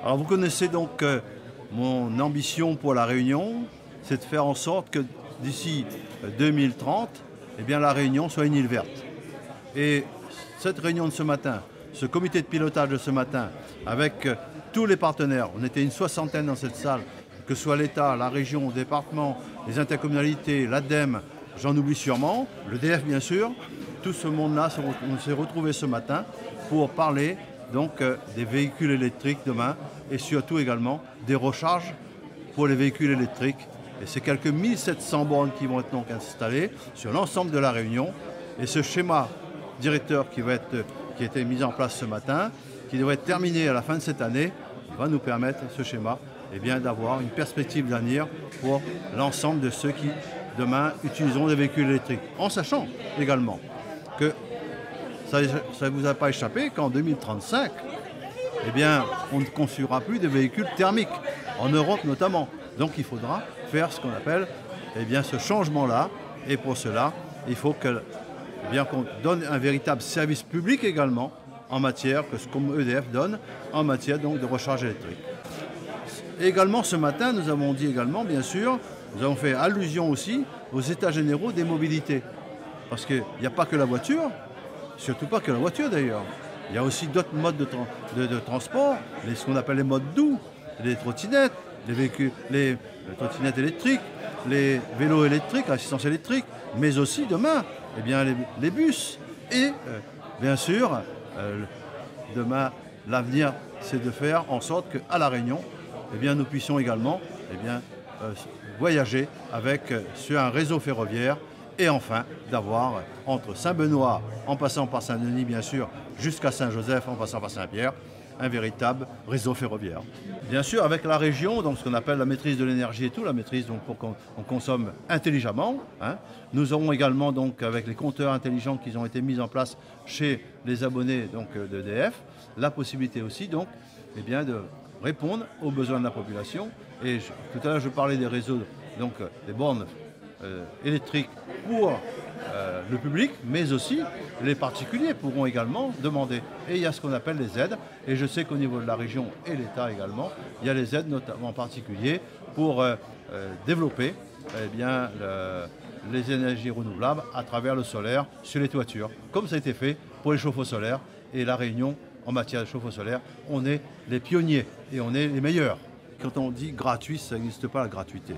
Alors vous connaissez donc mon ambition pour la Réunion, c'est de faire en sorte que d'ici 2030, eh bien, la Réunion soit une île verte. Et cette réunion de ce matin, ce comité de pilotage de ce matin, avec tous les partenaires, on était une soixantaine dans cette salle, que ce soit l'État, la région, le département, les intercommunalités, l'ADEME, j'en oublie sûrement, l'EDF bien sûr, tout ce monde-là, on s'est retrouvés ce matin pour parler donc des véhicules électriques demain et surtout également des recharges pour les véhicules électriques. Et c'est quelques 1700 bornes qui vont être donc installées sur l'ensemble de la Réunion. Et ce schéma directeur qui a été mis en place ce matin, qui devrait être terminé à la fin de cette année, va nous permettre, ce schéma, eh bien, d'avoir une perspective d'avenir pour l'ensemble de ceux qui, demain, utiliseront des véhicules électriques. En sachant également que ça ne vous a pas échappé qu'en 2035, eh bien, on ne construira plus de véhicules thermiques, en Europe notamment. Donc il faudra faire ce qu'on appelle eh bien, ce changement-là. Et pour cela, il faut que, eh bien, qu'on donne un véritable service public également en matière, que ce comme EDF donne, en matière donc, de recharge électrique. Et également ce matin, nous avons dit également, bien sûr, nous avons fait allusion aussi aux états généraux des mobilités. Parce qu'il n'y a pas que la voiture, surtout pas que la voiture d'ailleurs. Il y a aussi d'autres modes de transport, ce qu'on appelle les modes doux, les trottinettes, les trottinettes électriques, les vélos électriques, assistance électrique, mais aussi demain, eh bien, les bus. Et bien sûr, demain, l'avenir, c'est de faire en sorte qu'à La Réunion, eh bien, nous puissions également eh bien, voyager sur un réseau ferroviaire et enfin d'avoir entre Saint-Benoît, en passant par Saint-Denis bien sûr, jusqu'à Saint-Joseph, en passant par Saint-Pierre, un véritable réseau ferroviaire. Bien sûr, avec la région, donc ce qu'on appelle la maîtrise de l'énergie et tout, la maîtrise donc, pour qu'on consomme intelligemment. Hein. Nous aurons également, donc, avec les compteurs intelligents qui ont été mis en place chez les abonnés d'EDF, la possibilité aussi donc, eh bien, de répondre aux besoins de la population. Et tout à l'heure, je parlais des réseaux, donc des bornes électriques pour le public, mais aussi les particuliers pourront également demander. Et il y a ce qu'on appelle les aides. Et je sais qu'au niveau de la région et l'État également, il y a les aides, notamment en particulier, pour développer eh bien, les énergies renouvelables à travers le solaire sur les toitures, comme ça a été fait pour les chauffe-eau solaires. Et la Réunion, en matière de chauffe-eau solaire, on est les pionniers et on est les meilleurs. Quand on dit gratuit, ça n'existe pas la gratuité.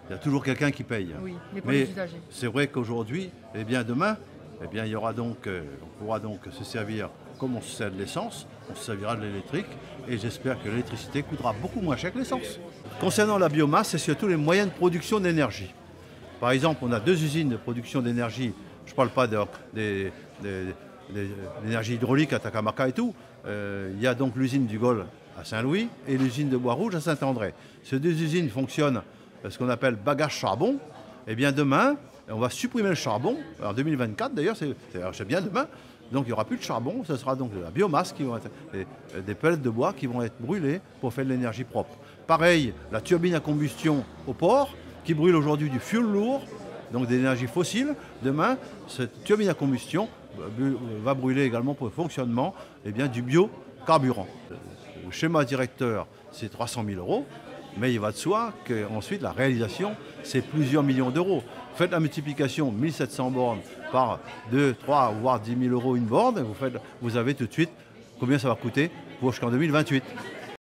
Il y a toujours quelqu'un qui paye. Oui, mais c'est vrai qu'aujourd'hui, eh bien demain, eh bien, il y aura donc, on pourra donc se servir comme on se sert de l'essence, on se servira de l'électrique et j'espère que l'électricité coûtera beaucoup moins cher que l'essence. Concernant la biomasse, c'est surtout les moyens de production d'énergie. Par exemple, on a 2 usines de production d'énergie, je ne parle pas de l'énergie hydraulique à Takamaka et tout, il y a donc l'usine du Gol à Saint-Louis et l'usine de Bois-Rouge à Saint-André. Ces 2 usines fonctionnent ce qu'on appelle bagage charbon. Et bien demain, on va supprimer le charbon, en 2024 d'ailleurs, c'est bien demain, donc il n'y aura plus de charbon, ce sera donc de la biomasse, qui vont être, des pellets de bois qui vont être brûlés pour faire de l'énergie propre. Pareil, la turbine à combustion au port, qui brûle aujourd'hui du fioul lourd, donc de l'énergie fossile. Demain, cette turbine à combustion va brûler également pour le fonctionnement du biocarburant. Le schéma directeur, c'est 300 000 €. Mais il va de soi qu'ensuite, la réalisation, c'est plusieurs millions d'euros. Faites la multiplication 1700 bornes par 2, 3, voire 10 000 € une borne, vous avez tout de suite combien ça va coûter jusqu'en 2028.